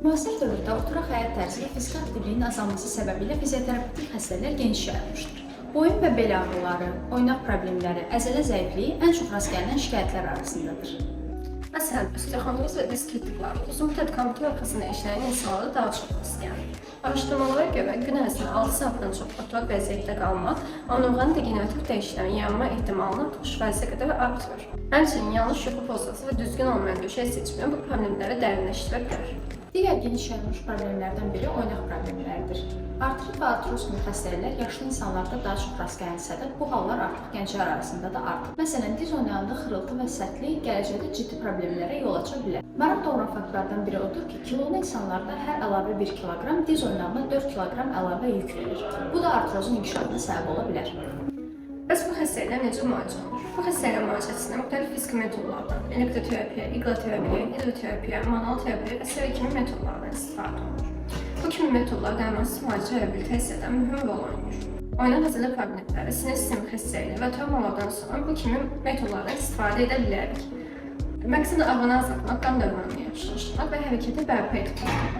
Müasir dövrdə oturaq həyat tərzi və fiziki aktivliyin azalması səbəbilə fizioterapevtik xəstələr geniş yayılmışdır. Boyun və bel ağrıları, oynaq problemləri, əzələ zəifliyi ən çox rast gəlinən şikayətlər arasındadır. Məsələn, osteoxondroz və disk ritmləri uzun müddət kompüter arxasında işləyən insanlarda daha çox rast gəlir. Araşdırmalara görə gün ərzində 6 saatdan çox oturaq vəziyyətdə qalmaq onurğanın degenerativ dəyişikliklərin yaranma ehtimalını 60% qədər artırır. Həmçinin yanlış yuxu pozası və düzgün olmayan döşək seçimi bu problemləri dərinləşdirə bilər. Digər geniş yayılmış problemlərdən biri oynaq problemləridir. Artrit və artroz kimi xəstəliklər yaşlı insanlarda daha çox rast gəlinsə də, bu hallar artıq gənclər arasında da artır. Məsələn, diz oynağında xırıltı və sərtlik gələcəkdə ciddi problemlərə yol aça bilər. Maraq doğuran faktlardan biri odur ki, kilolu insanlarda hər əlavə 1 kiloqram diz oynağına 4 kiloqram əlavə yük verir. Bu da artrozun inkişafına səbəb ola bilər. Bəs bu xəstəliklər necə müalicə olunur? Bu xəstəliklər müalicəsində müxtəlif fiziki metodlardan, elektroterapiya, iqloterapiya, hidroterapiya, manual terapiya və s. kimi metodlardan istifadə olunur. Bu kimi metodlar diaqnostik müalicə reabilitasiyada mühüm rol oynayır. Oynaq əzələ problemləri, sinir sistemi xəstəlikləri və travmalardan sonra bu kimi metodlardan istifadə edə bilərik. Məqsəd ağrını azaltmaq, qan dövranını yaxşılaşdırmaq və hərəkəti bərpa etmək.